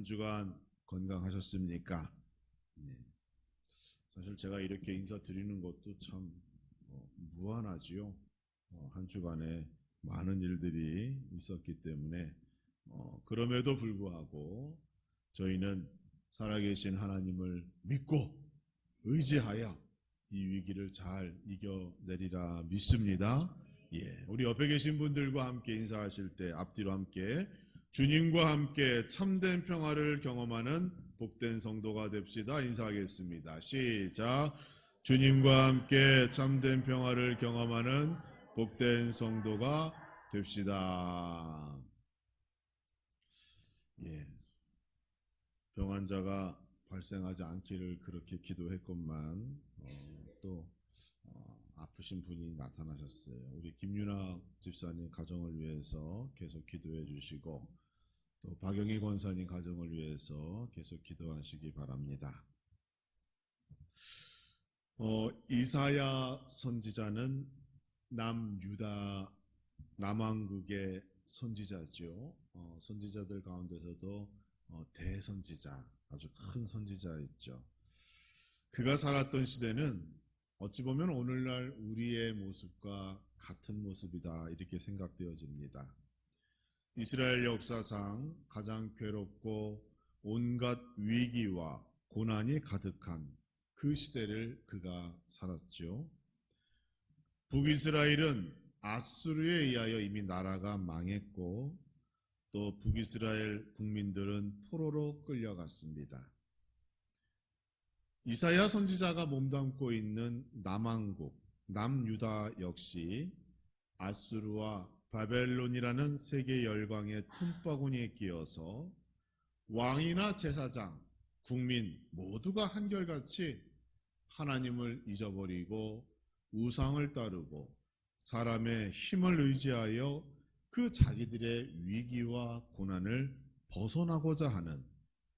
주간 건강하셨습니까? 네. 사실 제가 이렇게 인사드리는 것도 참 무한하지요. 한 주간에 많은 일들이 있었기 때문에 그럼에도 불구하고 저희는 살아계신 하나님을 믿고 의지하여 이 위기를 잘 이겨내리라 믿습니다. 예, 우리 옆에 계신 분들과 함께 인사하실 때 앞뒤로 함께 주님과 함께 참된 평화를 경험하는 복된 성도가 됩시다. 인사하겠습니다. 시작. 주님과 함께 참된 평화를 경험하는 복된 성도가 됩시다. 예, 병환자가 발생하지 않기를 그렇게 기도했건만 또 아프신 분이 나타나셨어요. 우리 김윤학 집사님 가정을 위해서 계속 기도해 주시고 또 박영희 권사님 가정을 위해서 계속 기도하시기 바랍니다. 이사야 선지자는 남유다 남왕국의 선지자죠. 선지자들 가운데서도 대선지자, 아주 큰 선지자였죠. 그가 살았던 시대는 어찌 보면 오늘날 우리의 모습과 같은 모습이다 이렇게 생각되어집니다. 이스라엘 역사상 가장 괴롭고 온갖 위기와 고난이 가득한 그 시대를 그가 살았죠. 북이스라엘은 아수르에 의하여 이미 나라가 망했고 또 북이스라엘 국민들은 포로로 끌려갔습니다. 이사야 선지자가 몸담고 있는 남왕국, 남유다 역시 아수르와 바벨론이라는 세계 열강의 틈바구니에 끼어서 왕이나 제사장, 국민 모두가 한결같이 하나님을 잊어버리고 우상을 따르고 사람의 힘을 의지하여 그 자기들의 위기와 고난을 벗어나고자 하는,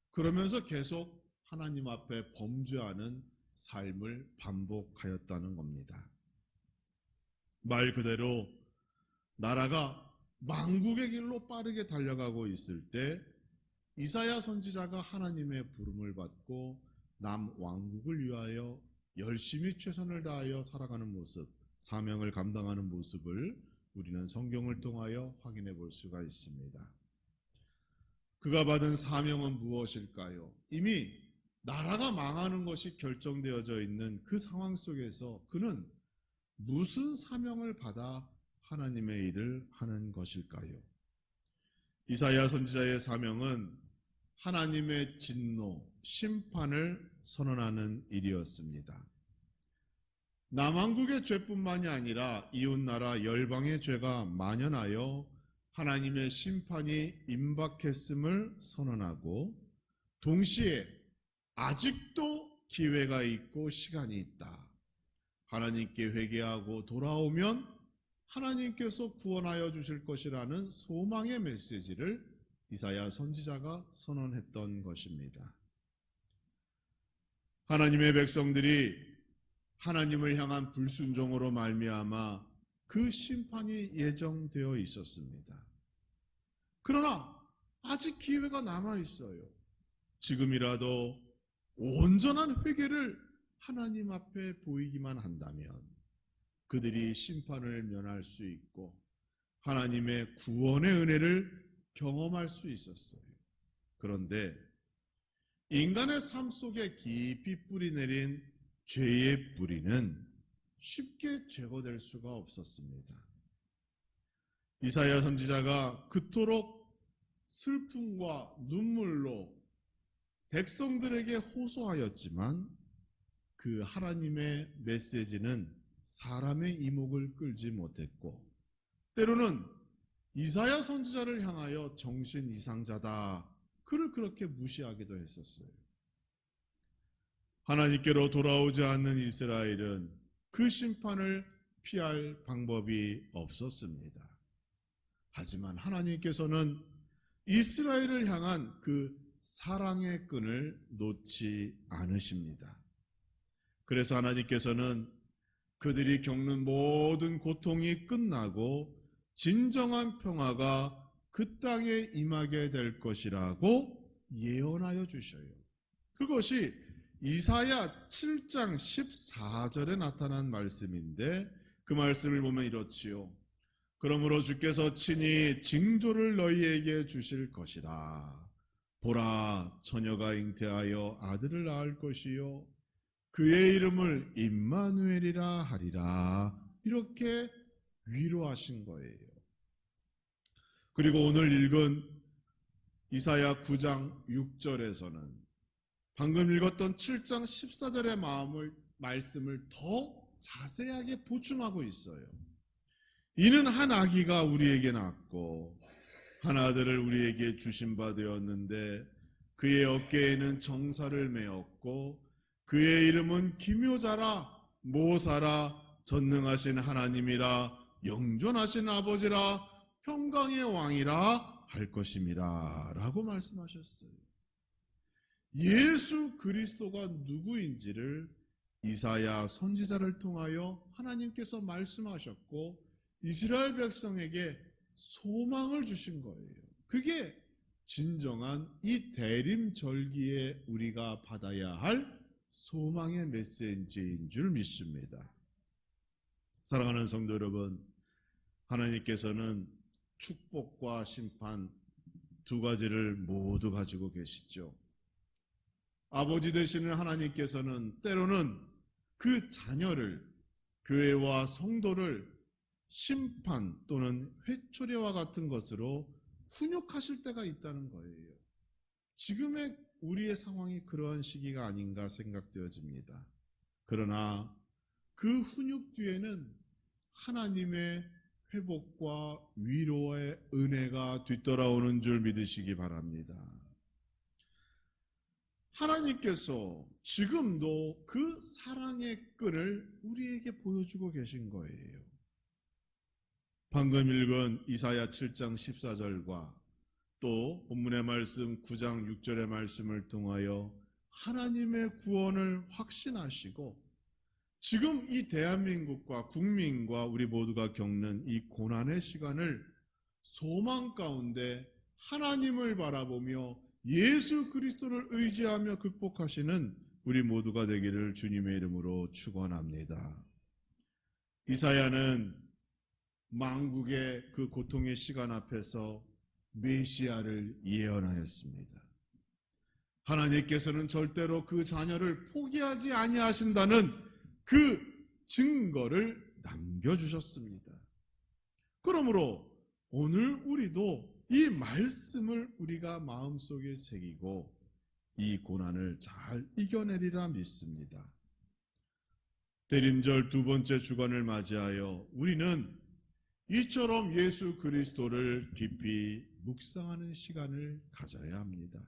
그러면서 계속 하나님 앞에 범죄하는 삶을 반복하였다는 겁니다. 말 그대로 나라가 망국의 길로 빠르게 달려가고 있을 때 이사야 선지자가 하나님의 부름을 받고 남왕국을 위하여 열심히 최선을 다하여 살아가는 모습, 사명을 감당하는 모습을 우리는 성경을 통하여 확인해 볼 수가 있습니다. 그가 받은 사명은 무엇일까요? 이미 나라가 망하는 것이 결정되어져 있는 그 상황 속에서 그는 무슨 사명을 받아 하나님의 일을 하는 것일까요? 이사야 선지자의 사명은 하나님의 진노, 심판을 선언하는 일이었습니다. 남왕국의 죄뿐만이 아니라 이웃나라 열방의 죄가 만연하여 하나님의 심판이 임박했음을 선언하고 동시에 아직도 기회가 있고 시간이 있다. 하나님께 회개하고 돌아오면 하나님께서 구원하여 주실 것이라는 소망의 메시지를 이사야 선지자가 선언했던 것입니다. 하나님의 백성들이 하나님을 향한 불순종으로 말미암아 그 심판이 예정되어 있었습니다. 그러나 아직 기회가 남아 있어요. 지금이라도 온전한 회개를 하나님 앞에 보이기만 한다면 그들이 심판을 면할 수 있고 하나님의 구원의 은혜를 경험할 수 있었어요. 그런데 인간의 삶 속에 깊이 뿌리 내린 죄의 뿌리는 쉽게 제거될 수가 없었습니다. 이사야 선지자가 그토록 슬픔과 눈물로 백성들에게 호소하였지만 그 하나님의 메시지는 사람의 이목을 끌지 못했고 때로는 이사야 선지자를 향하여 정신 이상자다, 그를 그렇게 무시하기도 했었어요. 하나님께로 돌아오지 않는 이스라엘은 그 심판을 피할 방법이 없었습니다. 하지만 하나님께서는 이스라엘을 향한 그 사랑의 끈을 놓지 않으십니다. 그래서 하나님께서는 그들이 겪는 모든 고통이 끝나고 진정한 평화가 그 땅에 임하게 될 것이라고 예언하여 주셔요. 그것이 이사야 7장 14절에 나타난 말씀인데 그 말씀을 보면 이렇지요. 그러므로 주께서 친히 징조를 너희에게 주실 것이라. 보라, 처녀가 잉태하여 아들을 낳을 것이요 그의 이름을 임마누엘이라 하리라. 이렇게 위로하신 거예요. 그리고 오늘 읽은 이사야 9장 6절에서는 방금 읽었던 7장 14절의 말씀을 더 자세하게 보충하고 있어요. 이는 한 아기가 우리에게 낳고 한 아들을 우리에게 주신 바 되었는데 그의 어깨에는 정사를 메었고 그의 이름은 기묘자라 모사라 전능하신 하나님이라 영존하신 아버지라 평강의 왕이라 할 것임이라 라고 말씀하셨어요. 예수 그리스도가 누구인지를 이사야 선지자를 통하여 하나님께서 말씀하셨고 이스라엘 백성에게 소망을 주신 거예요. 그게 진정한 이 대림절기에 우리가 받아야 할 소망의 메시지인 줄 믿습니다. 사랑하는 성도 여러분, 하나님께서는 축복과 심판 두 가지를 모두 가지고 계시죠. 아버지 되시는 하나님께서는 때로는 그 자녀를, 교회와 성도를 심판 또는 회초리와 같은 것으로 훈육하실 때가 있다는 거예요. 지금의 우리의 상황이 그러한 시기가 아닌가 생각되어집니다. 그러나 그 훈육 뒤에는 하나님의 회복과 위로의 은혜가 뒤돌아오는 줄 믿으시기 바랍니다. 하나님께서 지금도 그 사랑의 끈을 우리에게 보여주고 계신 거예요. 방금 읽은 이사야 7장 14절과 또 본문의 말씀 9장 6절의 말씀을 통하여 하나님의 구원을 확신하시고 지금 이 대한민국과 국민과 우리 모두가 겪는 이 고난의 시간을 소망 가운데 하나님을 바라보며 예수 그리스도를 의지하며 극복하시는 우리 모두가 되기를 주님의 이름으로 축원합니다. 이사야는 만국의 그 고통의 시간 앞에서 메시아를 예언하였습니다. 하나님께서는 절대로 그 자녀를 포기하지 아니하신다는 그 증거를 남겨주셨습니다. 그러므로 오늘 우리도 이 말씀을 우리가 마음속에 새기고 이 고난을 잘 이겨내리라 믿습니다. 대림절 두 번째 주간을 맞이하여 우리는 이처럼 예수 그리스도를 깊이 묵상하는 시간을 가져야 합니다.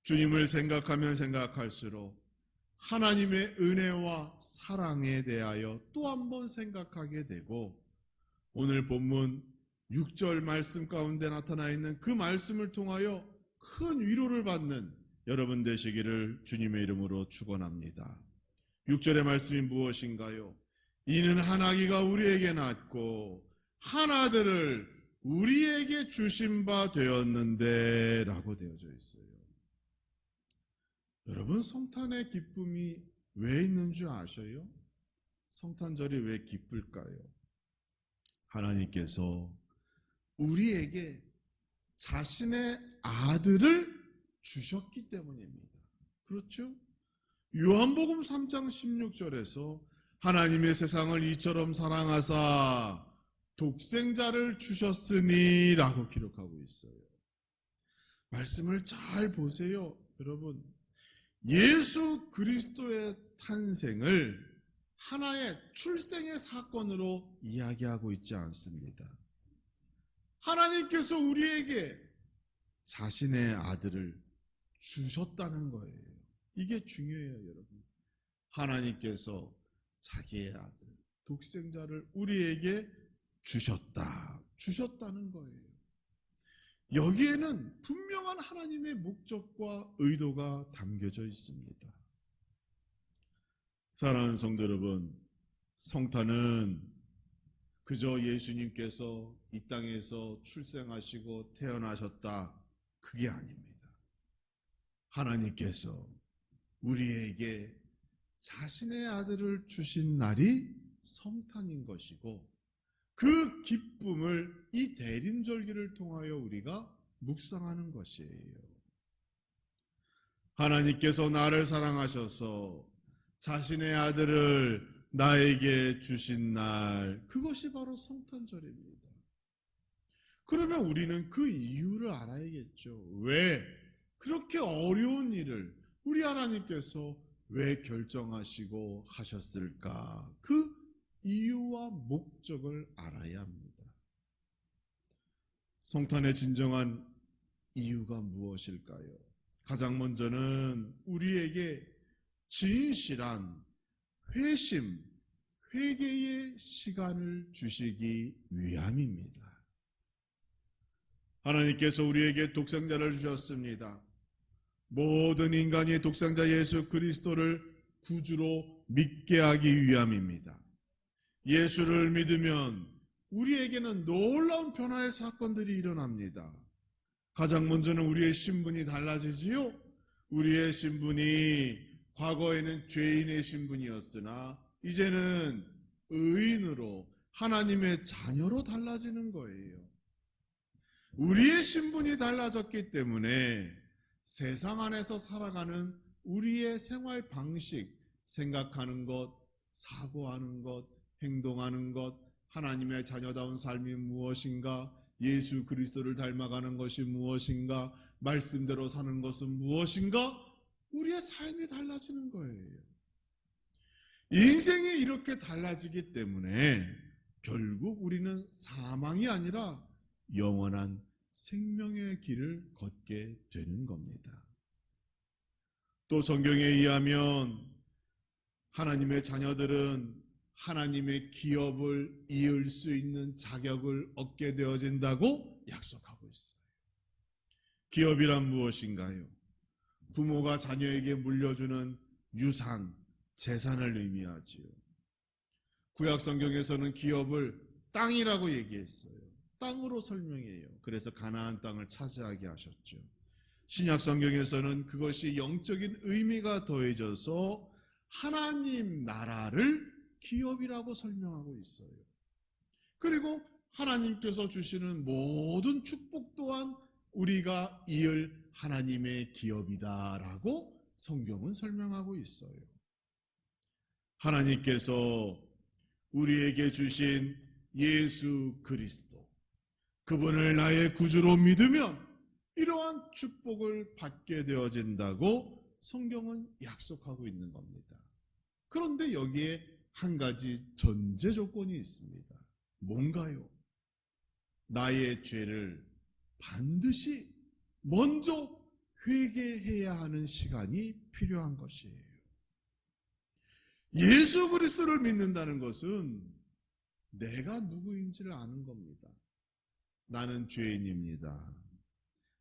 주님을 생각하면 생각할수록 하나님의 은혜와 사랑에 대하여 또 한 번 생각하게 되고 오늘 본문 6절 말씀 가운데 나타나 있는 그 말씀을 통하여 큰 위로를 받는 여러분 되시기를 주님의 이름으로 축원합니다. 6절의 말씀이 무엇인가요? 이는 한 아기가 우리에게 낳고 한 아들을 우리에게 주신 바 되었는데 라고 되어져 있어요. 여러분 성탄의 기쁨이 왜 있는 줄 아셔요? 성탄절이 왜 기쁠까요? 하나님께서 우리에게 자신의 아들을 주셨기 때문입니다. 그렇죠? 요한복음 3장 16절에서 하나님의 세상을 이처럼 사랑하사 독생자를 주셨으니 라고 기록하고 있어요. 말씀을 잘 보세요. 여러분, 예수 그리스도의 탄생을 하나의 출생의 사건으로 이야기하고 있지 않습니다. 하나님께서 우리에게 자신의 아들을 주셨다는 거예요. 이게 중요해요, 여러분. 하나님께서 자기의 아들, 독생자를 우리에게 주셨다는 거예요. 여기에는 분명한 하나님의 목적과 의도가 담겨져 있습니다. 사랑하는 성도 여러분, 성탄은 그저 예수님께서 이 땅에서 출생하시고 태어나셨다, 그게 아닙니다. 하나님께서 우리에게 자신의 아들을 주신 날이 성탄인 것이고, 그 기쁨을 이 대림절기를 통하여 우리가 묵상하는 것이에요. 하나님께서 나를 사랑하셔서 자신의 아들을 나에게 주신 날, 그것이 바로 성탄절입니다. 그러면 우리는 그 이유를 알아야겠죠. 왜 그렇게 어려운 일을 우리 하나님께서 왜 결정하시고 하셨을까? 그 이유와 목적을 알아야 합니다. 성탄의 진정한 이유가 무엇일까요? 가장 먼저는 우리에게 진실한 회심, 회개의 시간을 주시기 위함입니다. 하나님께서 우리에게 독생자를 주셨습니다. 모든 인간이 독생자 예수 그리스도를 구주로 믿게 하기 위함입니다. 예수를 믿으면 우리에게는 놀라운 변화의 사건들이 일어납니다. 가장 먼저는 우리의 신분이 달라지지요. 우리의 신분이 과거에는 죄인의 신분이었으나 이제는 의인으로 하나님의 자녀로 달라지는 거예요. 우리의 신분이 달라졌기 때문에 세상 안에서 살아가는 우리의 생활 방식, 생각하는 것, 사고하는 것, 행동하는 것, 하나님의 자녀다운 삶이 무엇인가, 예수 그리스도를 닮아가는 것이 무엇인가, 말씀대로 사는 것은 무엇인가, 우리의 삶이 달라지는 거예요. 인생이 이렇게 달라지기 때문에 결국 우리는 사망이 아니라 영원한 생명의 길을 걷게 되는 겁니다. 또 성경에 의하면 하나님의 자녀들은 하나님의 기업을 이을 수 있는 자격을 얻게 되어진다고 약속하고 있어요. 기업이란 무엇인가요? 부모가 자녀에게 물려주는 유산, 재산을 의미하지요. 구약 성경에서는 기업을 땅이라고 얘기했어요. 땅으로 설명해요. 그래서 가나안 땅을 차지하게 하셨죠. 신약 성경에서는 그것이 영적인 의미가 더해져서 하나님 나라를 기업이라고 설명하고 있어요. 그리고 하나님께서 주시는 모든 축복 또한 우리가 이을 하나님의 기업이다라고 성경은 설명하고 있어요. 하나님께서 우리에게 주신 예수 그리스도, 그분을 나의 구주로 믿으면 이러한 축복을 받게 되어진다고 성경은 약속하고 있는 겁니다. 그런데 여기에 한 가지 전제 조건이 있습니다. 뭔가요? 나의 죄를 반드시 먼저 회개해야 하는 시간이 필요한 것이에요. 예수 그리스도를 믿는다는 것은 내가 누구인지를 아는 겁니다. 나는 죄인입니다.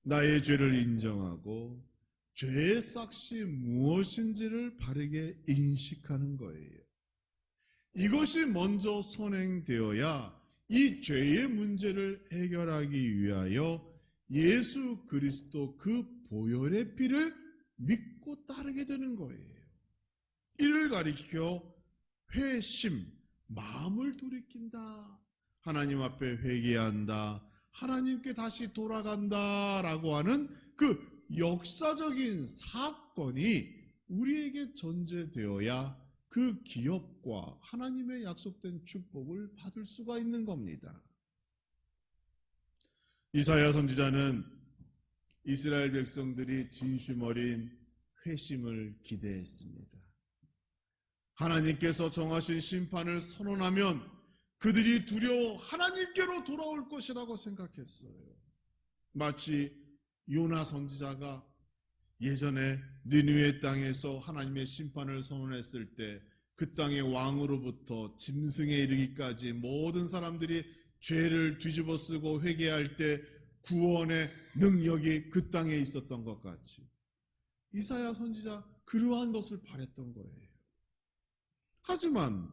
나의 죄를 인정하고 죄의 싹이 무엇인지를 바르게 인식하는 거예요. 이것이 먼저 선행되어야 이 죄의 문제를 해결하기 위하여 예수 그리스도 그 보혈의 피를 믿고 따르게 되는 거예요. 이를 가리켜 회심, 마음을 돌이킨다. 하나님 앞에 회개한다. 하나님께 다시 돌아간다라고 하는 그 역사적인 사건이 우리에게 전제되어야 그 기업과 하나님의 약속된 축복을 받을 수가 있는 겁니다. 이사야 선지자는 이스라엘 백성들이 진심 어린 회심을 기대했습니다. 하나님께서 정하신 심판을 선언하면 그들이 두려워 하나님께로 돌아올 것이라고 생각했어요. 마치 요나 선지자가 예전에 니느웨 땅에서 하나님의 심판을 선언했을 때 그 땅의 왕으로부터 짐승에 이르기까지 모든 사람들이 죄를 뒤집어 쓰고 회개할 때 구원의 능력이 그 땅에 있었던 것 같이 이사야 선지자 그러한 것을 바랬던 거예요. 하지만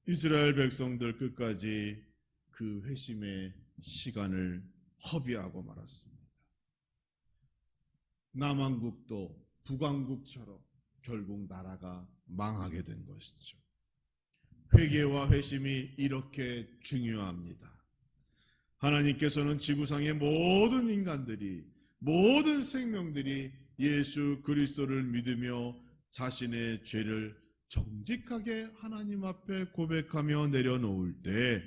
이스라엘 백성들 끝까지 그 회심의 시간을 허비하고 말았습니다. 남왕국도 북왕국처럼 결국 나라가 망하게 된 것이죠. 회개와 회심이 이렇게 중요합니다. 하나님께서는 지구상의 모든 인간들이, 모든 생명들이 예수 그리스도를 믿으며 자신의 죄를 정직하게 하나님 앞에 고백하며 내려놓을 때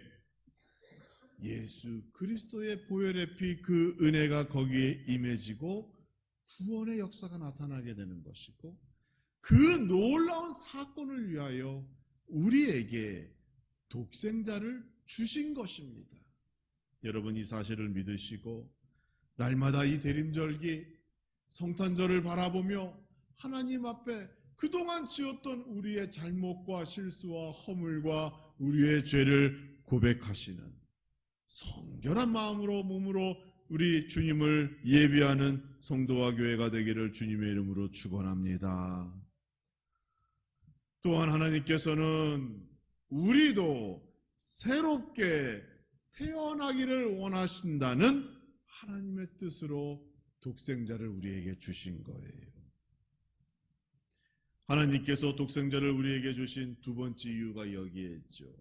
예수 그리스도의 보혈의 피, 그 은혜가 거기에 임해지고 구원의 역사가 나타나게 되는 것이고, 그 놀라운 사건을 위하여 우리에게 독생자를 주신 것입니다. 여러분, 이 사실을 믿으시고 날마다 이 대림절기 성탄절을 바라보며 하나님 앞에 그동안 지었던 우리의 잘못과 실수와 허물과 우리의 죄를 고백하시는 성결한 마음으로, 몸으로 우리 주님을 예비하는 성도와 교회가 되기를 주님의 이름으로 축원합니다. 또한 하나님께서는 우리도 새롭게 태어나기를 원하신다는 하나님의 뜻으로 독생자를 우리에게 주신 거예요. 하나님께서 독생자를 우리에게 주신 두 번째 이유가 여기에 있죠.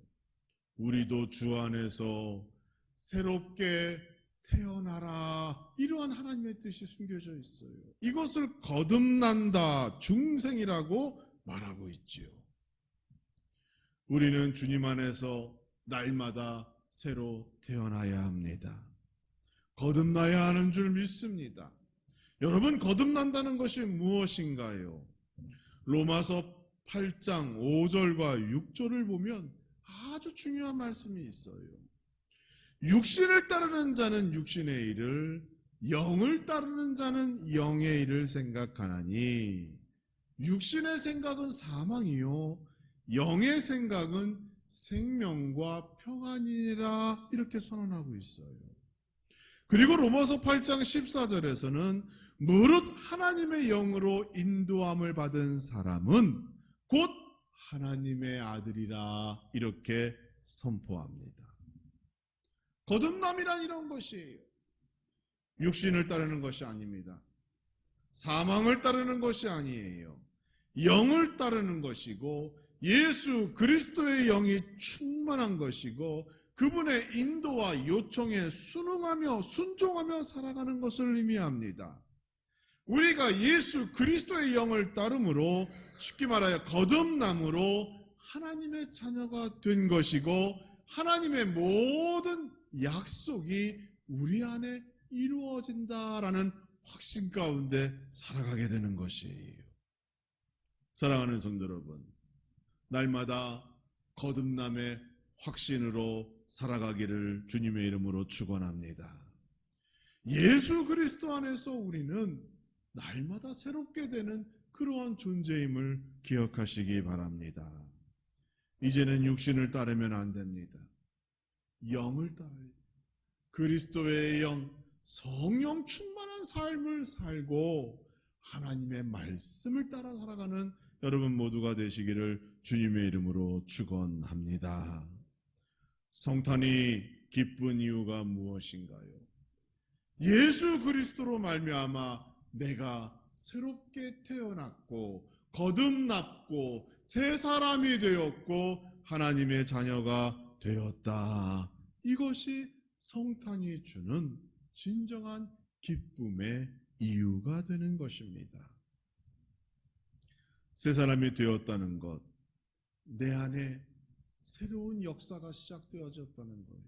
우리도 주 안에서 새롭게 태어나라, 이러한 하나님의 뜻이 숨겨져 있어요. 이것을 거듭난다, 중생이라고 말하고 있지요. 우리는 주님 안에서 날마다 새로 태어나야 합니다. 거듭나야 하는 줄 믿습니다. 여러분, 거듭난다는 것이 무엇인가요? 로마서 8장 5절과 6절을 보면 아주 중요한 말씀이 있어요. 육신을 따르는 자는 육신의 일을, 영을 따르는 자는 영의 일을 생각하나니 육신의 생각은 사망이요 영의 생각은 생명과 평안이라, 이렇게 선언하고 있어요. 그리고 로마서 8장 14절에서는 무릇 하나님의 영으로 인도함을 받은 사람은 곧 하나님의 아들이라, 이렇게 선포합니다. 거듭남이란 이런 것이에요. 육신을 따르는 것이 아닙니다. 사망을 따르는 것이 아니에요. 영을 따르는 것이고, 예수 그리스도의 영이 충만한 것이고, 그분의 인도와 요청에 순응하며 순종하며 살아가는 것을 의미합니다. 우리가 예수 그리스도의 영을 따름으로, 쉽게 말하여 거듭남으로 하나님의 자녀가 된 것이고, 하나님의 모든 약속이 우리 안에 이루어진다라는 확신 가운데 살아가게 되는 것이에요. 사랑하는 성도 여러분, 날마다 거듭남의 확신으로 살아가기를 주님의 이름으로 축원합니다. 예수 그리스도 안에서 우리는 날마다 새롭게 되는 그러한 존재임을 기억하시기 바랍니다. 이제는 육신을 따르면 안 됩니다. 영을 따라야 돼요. 그리스도의 영, 성령 충만한 삶을 살고 하나님의 말씀을 따라 살아가는 여러분 모두가 되시기를 주님의 이름으로 축원합니다. 성탄이 기쁜 이유가 무엇인가요? 예수 그리스도로 말미암아 내가 새롭게 태어났고 거듭났고 새 사람이 되었고 하나님의 자녀가 되었다. 이것이 성탄이 주는 진정한 기쁨의 이유가 되는 것입니다. 새 사람이 되었다는 것, 내 안에 새로운 역사가 시작되어졌다는 거예요.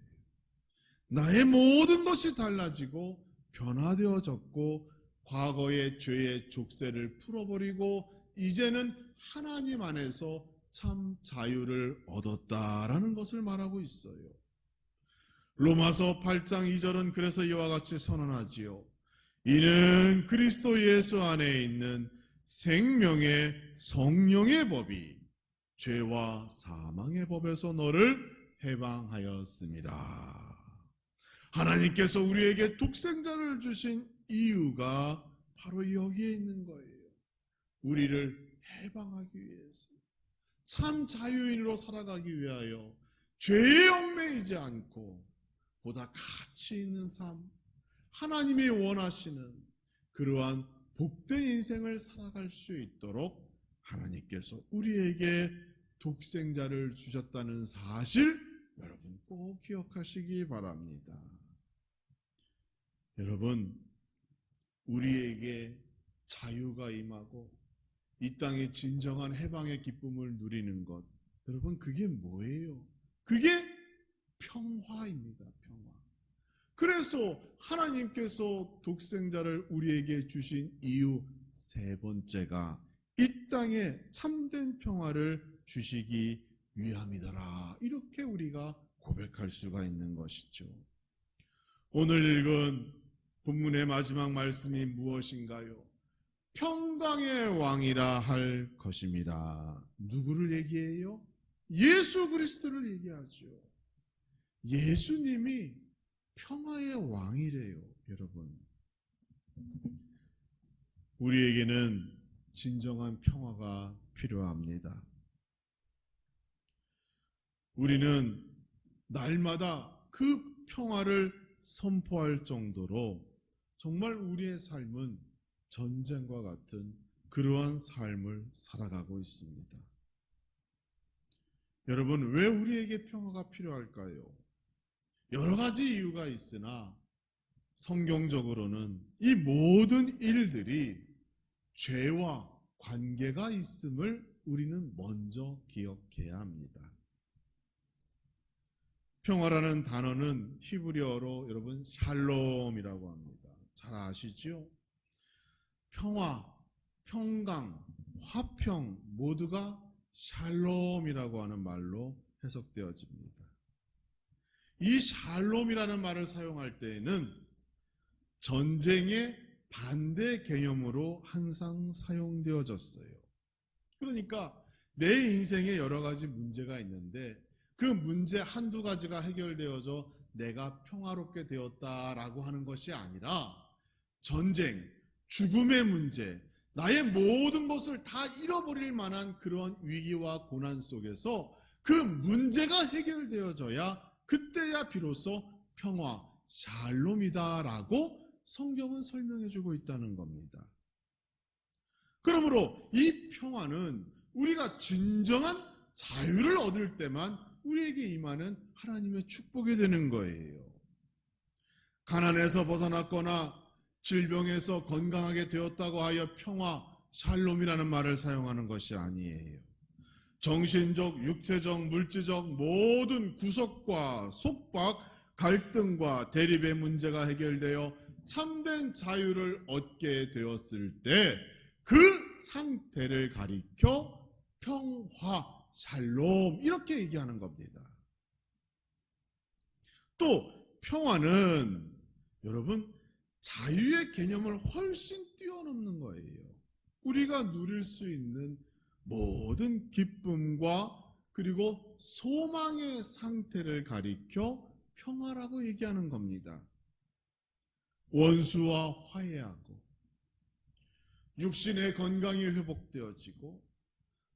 나의 모든 것이 달라지고 변화되어졌고 과거의 죄의 족쇄를 풀어버리고 이제는 하나님 안에서 참 자유를 얻었다라는 것을 말하고 있어요. 로마서 8장 2절은 그래서 이와 같이 선언하지요. 이는 그리스도 예수 안에 있는 생명의 성령의 법이 죄와 사망의 법에서 너를 해방하였습니다. 하나님께서 우리에게 독생자를 주신 이유가 바로 여기에 있는 거예요. 우리를 해방하기 위해서, 참 자유인으로 살아가기 위하여 죄에 얽매이지 않고 보다 가치 있는 삶, 하나님이 원하시는 그러한 복된 인생을 살아갈 수 있도록 하나님께서 우리에게 독생자를 주셨다는 사실 여러분 꼭 기억하시기 바랍니다. 여러분, 우리에게 자유가 임하고 이 땅의 진정한 해방의 기쁨을 누리는 것, 여러분 그게 뭐예요? 그게 평화입니다. 평화. 그래서 하나님께서 독생자를 우리에게 주신 이유 세 번째가 이 땅에 참된 평화를 주시기 위함이더라. 이렇게 우리가 고백할 수가 있는 것이죠. 오늘 읽은 본문의 마지막 말씀이 무엇인가요? 평강의 왕이라 할 것입니다. 누구를 얘기해요? 예수 그리스도를 얘기하죠. 예수님이 평화의 왕이래요, 여러분. 우리에게는 진정한 평화가 필요합니다. 우리는 날마다 그 평화를 선포할 정도로 정말 우리의 삶은 전쟁과 같은 그러한 삶을 살아가고 있습니다. 여러분, 왜 우리에게 평화가 필요할까요? 여러 가지 이유가 있으나 성경적으로는 이 모든 일들이 죄와 관계가 있음을 우리는 먼저 기억해야 합니다. 평화라는 단어는 히브리어로 여러분 샬롬이라고 합니다. 잘 아시죠? 평화, 평강, 화평 모두가 샬롬이라고 하는 말로 해석되어집니다. 이 샬롬이라는 말을 사용할 때에는 전쟁의 반대 개념으로 항상 사용되어졌어요. 그러니까 내 인생에 여러 가지 문제가 있는데 그 문제 한두 가지가 해결되어져 내가 평화롭게 되었다라고 하는 것이 아니라 전쟁, 죽음의 문제, 나의 모든 것을 다 잃어버릴 만한 그런 위기와 고난 속에서 그 문제가 해결되어져야 그때야 비로소 평화, 샬롬이다라고 성경은 설명해주고 있다는 겁니다. 그러므로 이 평화는 우리가 진정한 자유를 얻을 때만 우리에게 임하는 하나님의 축복이 되는 거예요. 가난에서 벗어났거나 질병에서 건강하게 되었다고 하여 평화, 샬롬이라는 말을 사용하는 것이 아니에요. 정신적, 육체적, 물질적 모든 구속과 속박, 갈등과 대립의 문제가 해결되어 참된 자유를 얻게 되었을 때 그 상태를 가리켜 평화, 샬롬 이렇게 얘기하는 겁니다. 또 평화는 여러분 자유의 개념을 훨씬 뛰어넘는 거예요. 우리가 누릴 수 있는 모든 기쁨과 그리고 소망의 상태를 가리켜 평화라고 얘기하는 겁니다. 원수와 화해하고 육신의 건강이 회복되어지고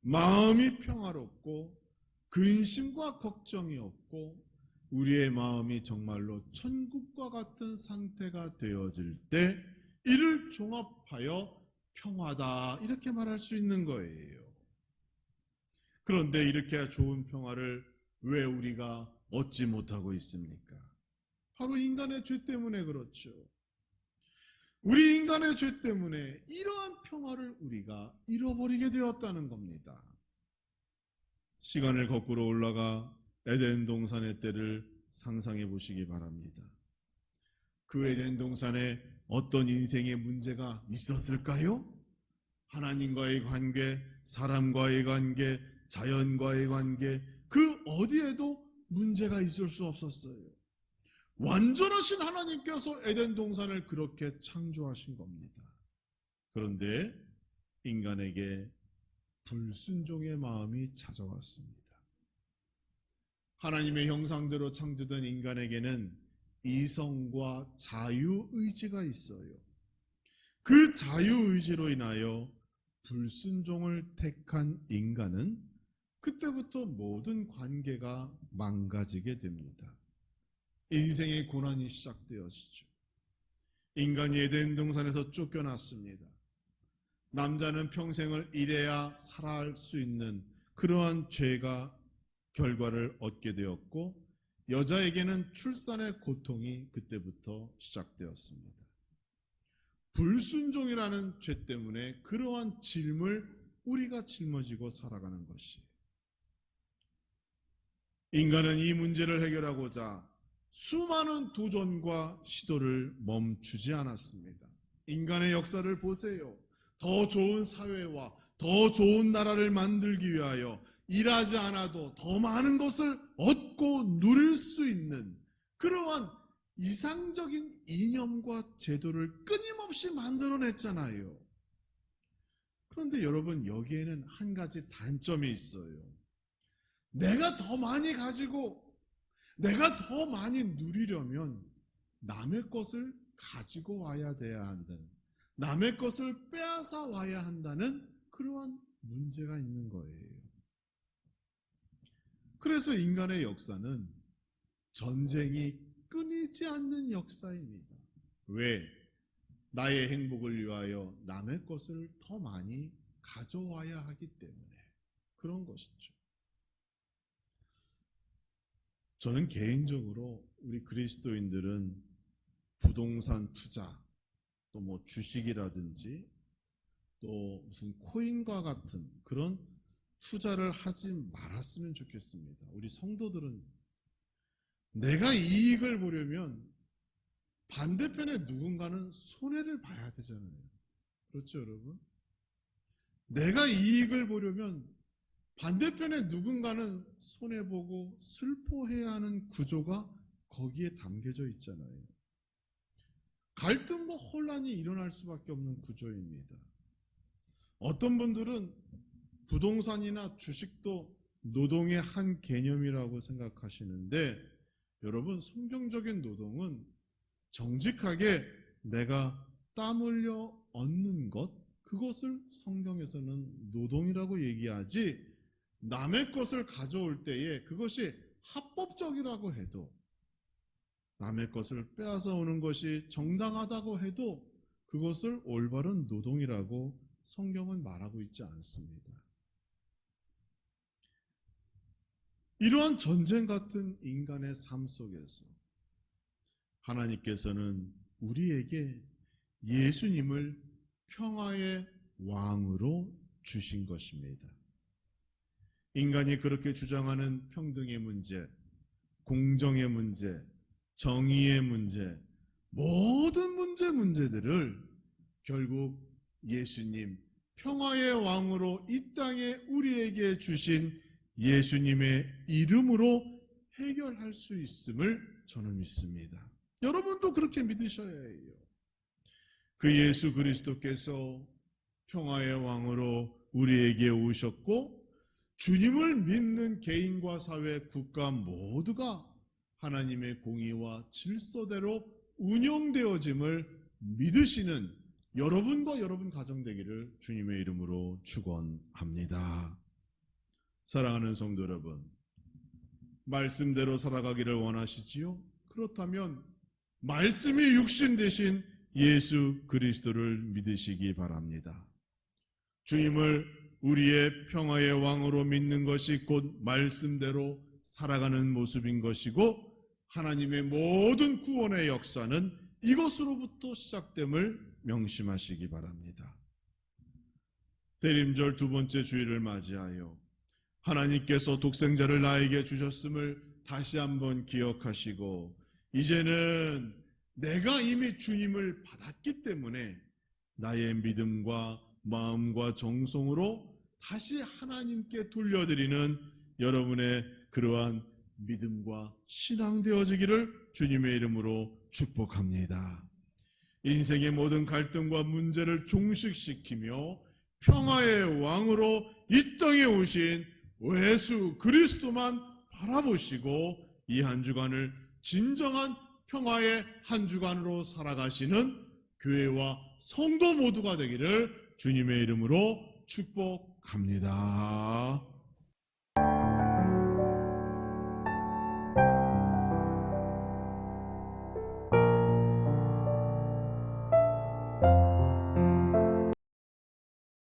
마음이 평화롭고 근심과 걱정이 없고 우리의 마음이 정말로 천국과 같은 상태가 되어질 때 이를 종합하여 평화다 이렇게 말할 수 있는 거예요. 그런데 이렇게 좋은 평화를 왜 우리가 얻지 못하고 있습니까? 바로 인간의 죄 때문에 그렇죠. 우리 인간의 죄 때문에 이러한 평화를 우리가 잃어버리게 되었다는 겁니다. 시간을 거꾸로 올라가 에덴 동산의 때를 상상해 보시기 바랍니다. 그 에덴 동산에 어떤 인생의 문제가 있었을까요? 하나님과의 관계, 사람과의 관계, 자연과의 관계, 그 어디에도 문제가 있을 수 없었어요. 완전하신 하나님께서 에덴 동산을 그렇게 창조하신 겁니다. 그런데 인간에게 불순종의 마음이 찾아왔습니다. 하나님의 형상대로 창조된 인간에게는 이성과 자유의지가 있어요. 그 자유의지로 인하여 불순종을 택한 인간은 그때부터 모든 관계가 망가지게 됩니다. 인생의 고난이 시작되어지죠. 인간이 에덴 동산에서 쫓겨났습니다. 남자는 평생을 일해야 살아갈 수 있는 그러한 죄가 결과를 얻게 되었고, 여자에게는 출산의 고통이 그때부터 시작되었습니다. 불순종이라는 죄 때문에 그러한 짐을 우리가 짊어지고 살아가는 것이, 인간은 이 문제를 해결하고자 수많은 도전과 시도를 멈추지 않았습니다. 인간의 역사를 보세요. 더 좋은 사회와 더 좋은 나라를 만들기 위하여 일하지 않아도 더 많은 것을 얻고 누릴 수 있는 그러한 이상적인 이념과 제도를 끊임없이 만들어냈잖아요. 그런데 여러분, 여기에는 한 가지 단점이 있어요. 내가 더 많이 가지고 내가 더 많이 누리려면 남의 것을 가지고 와야 돼야 한다는, 남의 것을 빼앗아 와야 한다는 그러한 문제가 있는 거예요. 그래서 인간의 역사는 전쟁이 끊이지 않는 역사입니다. 왜? 나의 행복을 위하여 남의 것을 더 많이 가져와야 하기 때문에 그런 것이죠. 저는 개인적으로 우리 그리스도인들은 부동산 투자, 또 뭐 주식이라든지 또 무슨 코인과 같은 그런 투자를 하지 말았으면 좋겠습니다. 우리 성도들은 내가 이익을 보려면 반대편에 누군가는 손해를 봐야 되잖아요. 그렇죠, 여러분? 내가 이익을 보려면 반대편에 누군가는 손해보고 슬퍼해야 하는 구조가 거기에 담겨져 있잖아요. 갈등과 혼란이 일어날 수밖에 없는 구조입니다. 어떤 분들은 부동산이나 주식도 노동의 한 개념이라고 생각하시는데, 여러분, 성경적인 노동은 정직하게 내가 땀 흘려 얻는 것, 그것을 성경에서는 노동이라고 얘기하지, 남의 것을 가져올 때에 그것이 합법적이라고 해도, 남의 것을 빼앗아 오는 것이 정당하다고 해도 그것을 올바른 노동이라고 성경은 말하고 있지 않습니다. 이러한 전쟁 같은 인간의 삶 속에서 하나님께서는 우리에게 예수님을 평화의 왕으로 주신 것입니다. 인간이 그렇게 주장하는 평등의 문제, 공정의 문제, 정의의 문제, 모든 문제들을 결국 예수님, 평화의 왕으로 이 땅에 우리에게 주신 예수님의 이름으로 해결할 수 있음을 저는 믿습니다. 여러분도 그렇게 믿으셔야 해요. 그 예수 그리스도께서 평화의 왕으로 우리에게 오셨고, 주님을 믿는 개인과 사회, 국가 모두가 하나님의 공의와 질서대로 운영되어짐을 믿으시는 여러분과 여러분 가정 되기를 주님의 이름으로 축원합니다. 사랑하는 성도 여러분, 말씀대로 살아가기를 원하시지요? 그렇다면 말씀이 육신 되신 예수 그리스도를 믿으시기 바랍니다. 주님을 우리의 평화의 왕으로 믿는 것이 곧 말씀대로 살아가는 모습인 것이고, 하나님의 모든 구원의 역사는 이것으로부터 시작됨을 명심하시기 바랍니다. 대림절 두 번째 주일을 맞이하여 하나님께서 독생자를 나에게 주셨음을 다시 한번 기억하시고, 이제는 내가 이미 주님을 받았기 때문에 나의 믿음과 마음과 정성으로 다시 하나님께 돌려드리는 여러분의 그러한 믿음과 신앙 되어지기를 주님의 이름으로 축복합니다. 인생의 모든 갈등과 문제를 종식시키며 평화의 왕으로 이 땅에 오신 예수 그리스도만 바라보시고 이 한 주간을 진정한 평화의 한 주간으로 살아가시는 교회와 성도 모두가 되기를 주님의 이름으로 축복합니다.